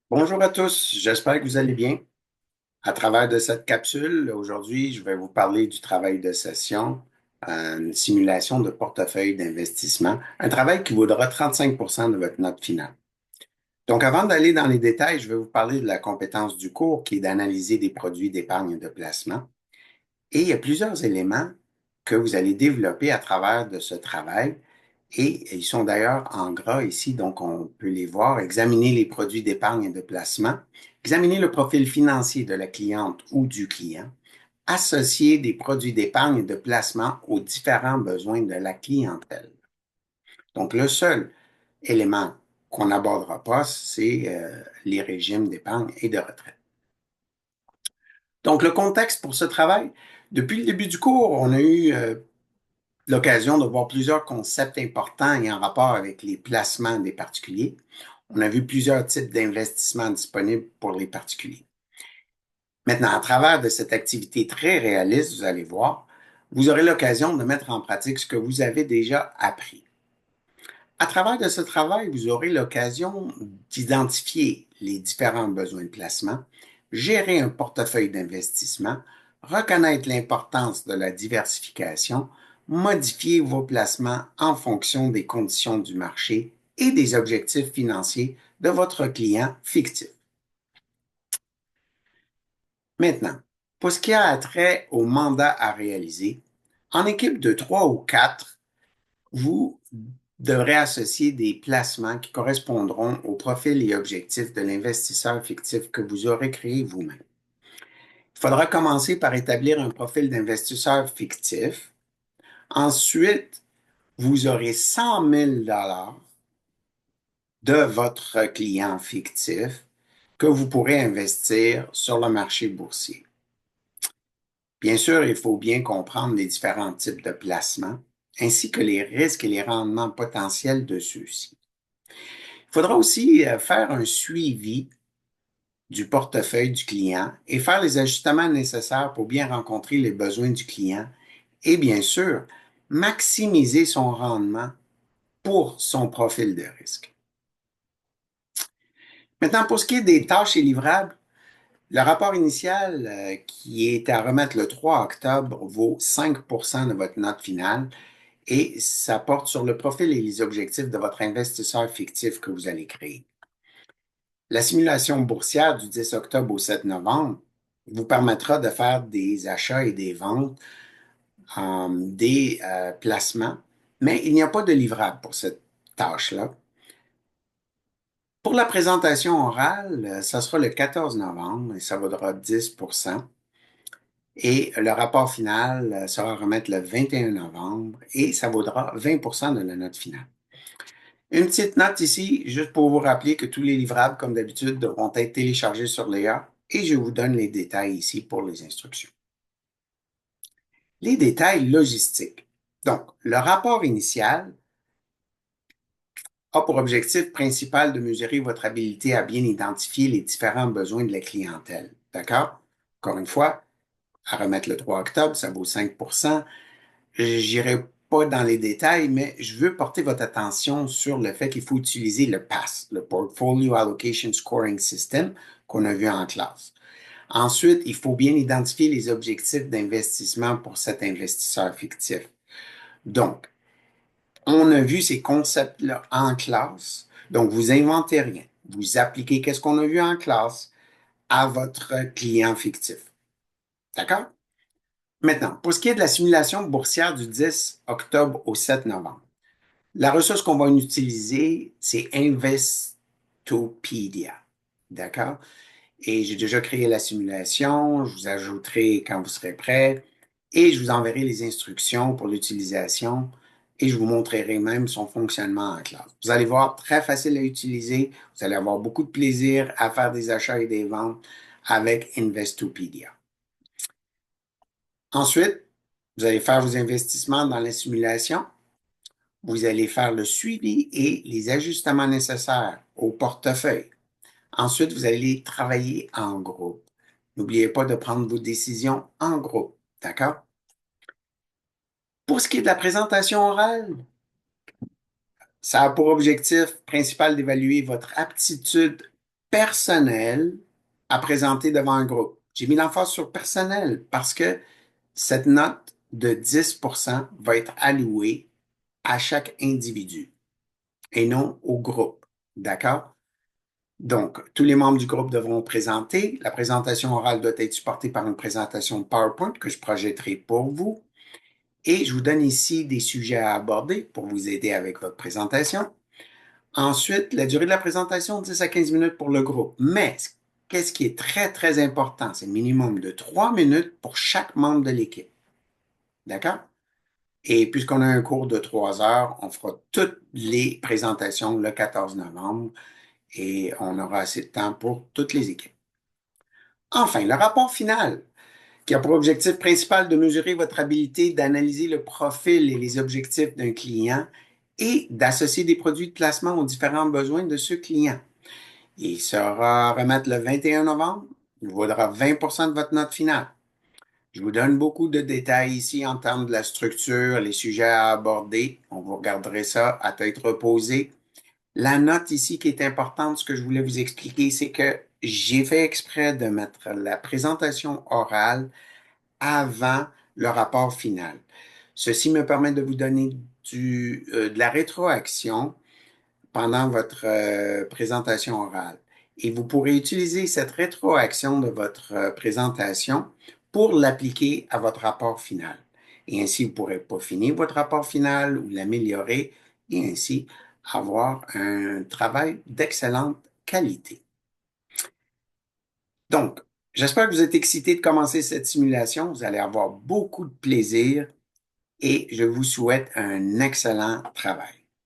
Bonjour à tous, j'espère que vous allez bien. À travers de cette capsule, aujourd'hui, je vais vous parler du travail de session, une simulation de portefeuille d'investissement, un travail qui vaudra 35 de votre note finale. Donc, avant d'aller dans les détails, je vais vous parler de la compétence du cours qui est d'analyser des produits d'épargne et de placement. Et il y a plusieurs éléments que vous allez développer à travers de ce travail. Et ils sont d'ailleurs en gras ici, donc on peut les voir. Examiner les produits d'épargne et de placement. Examiner le profil financier de la cliente ou du client. Associer des produits d'épargne et de placement aux différents besoins de la clientèle. Donc, le seul élément qu'on n'abordera pas, c'est les régimes d'épargne et de retraite. Donc, le contexte pour ce travail, depuis le début du cours, on a eu l'occasion de voir plusieurs concepts importants et en rapport avec les placements des particuliers. On a vu plusieurs types d'investissements disponibles pour les particuliers. Maintenant, à travers de cette activité très réaliste, vous allez voir, vous aurez l'occasion de mettre en pratique ce que vous avez déjà appris. À travers de ce travail, vous aurez l'occasion d'identifier les différents besoins de placement, gérer un portefeuille d'investissement, reconnaître l'importance de la diversification, modifier vos placements en fonction des conditions du marché et des objectifs financiers de votre client fictif. Maintenant, pour ce qui a trait au mandat à réaliser, en équipe de 3 ou 4, vous devrez associer des placements qui correspondront au profil et objectifs de l'investisseur fictif que vous aurez créé vous-même. Il faudra commencer par établir un profil d'investisseur fictif. Ensuite, vous aurez 100 000 $ de votre client fictif que vous pourrez investir sur le marché boursier. Bien sûr, il faut bien comprendre les différents types de placements ainsi que les risques et les rendements potentiels de ceux-ci. Il faudra aussi faire un suivi du portefeuille du client et faire les ajustements nécessaires pour bien rencontrer les besoins du client et bien sûr, maximiser son rendement pour son profil de risque. Maintenant, pour ce qui est des tâches et livrables, le rapport initial qui est à remettre le 3 octobre vaut 5 de votre note finale et ça porte sur le profil et les objectifs de votre investisseur fictif que vous allez créer. La simulation boursière du 10 octobre au 7 novembre vous permettra de faire des achats et des ventes, des placements, mais il n'y a pas de livrable pour cette tâche-là. Pour la présentation orale, ça sera le 14 novembre et ça vaudra 10 et le rapport final sera à remettre le 21 novembre et ça vaudra 20 de la note finale. Une petite note ici, juste pour vous rappeler que tous les livrables, comme d'habitude, devront être téléchargés sur l'EA et je vous donne les détails ici pour les instructions. Les détails logistiques. Donc, le rapport initial a pour objectif principal de mesurer votre habilité à bien identifier les différents besoins de la clientèle. D'accord? Encore une fois, à remettre le 3 octobre, ça vaut 5. J'irai pas dans les détails, mais je veux porter votre attention sur le fait qu'il faut utiliser le PASS, le Portfolio Allocation Scoring System, qu'on a vu en classe. Ensuite, il faut bien identifier les objectifs d'investissement pour cet investisseur fictif. Donc, on a vu ces concepts-là en classe. Donc, vous inventez rien. Vous appliquez qu'est-ce qu'on a vu en classe à votre client fictif. D'accord? Maintenant, pour ce qui est de la simulation boursière du 10 octobre au 7 novembre, la ressource qu'on va utiliser, c'est Investopedia. D'accord? Et j'ai déjà créé la simulation. Je vous ajouterai quand vous serez prêt et je vous enverrai les instructions pour l'utilisation et je vous montrerai même son fonctionnement en classe. Vous allez voir, très facile à utiliser. Vous allez avoir beaucoup de plaisir à faire des achats et des ventes avec Investopedia. Ensuite, vous allez faire vos investissements dans la simulation. Vous allez faire le suivi et les ajustements nécessaires au portefeuille. Ensuite, vous allez travailler en groupe. N'oubliez pas de prendre vos décisions en groupe. D'accord? Pour ce qui est de la présentation orale, ça a pour objectif principal d'évaluer votre aptitude personnel à présenter devant un groupe. J'ai mis l'emphase sur personnel parce que cette note de 10% va être allouée à chaque individu et non au groupe. D'accord? Donc, tous les membres du groupe devront présenter. La présentation orale doit être supportée par une présentation PowerPoint que je projetterai pour vous. Et je vous donne ici des sujets à aborder pour vous aider avec votre présentation. Ensuite, la durée de la présentation, 10 à 15 minutes pour le groupe. Mais qu'est-ce qui est très, très important? C'est minimum de 3 minutes pour chaque membre de l'équipe. D'accord? Et puisqu'on a un cours de 3 heures, on fera toutes les présentations le 14 novembre et on aura assez de temps pour toutes les équipes. Enfin, le rapport final, qui a pour objectif principal de mesurer votre habilité d'analyser le profil et les objectifs d'un client et d'associer des produits de placement aux différents besoins de ce client. Il sera remettre le 21 novembre. Il vaudra 20% de votre note finale. Je vous donne beaucoup de détails ici en termes de la structure, les sujets à aborder. On vous regarderait ça à tête reposée. La note ici qui est importante, ce que je voulais vous expliquer, c'est que j'ai fait exprès de mettre la présentation orale avant le rapport final. Ceci me permet de vous donner de la rétroaction pendant votre présentation orale. Et vous pourrez utiliser cette rétroaction de votre présentation pour l'appliquer à votre rapport final. Et ainsi, vous pourrez peaufiner votre rapport final ou l'améliorer et ainsi avoir un travail d'excellente qualité. Donc, j'espère que vous êtes excités de commencer cette simulation. Vous allez avoir beaucoup de plaisir et je vous souhaite un excellent travail.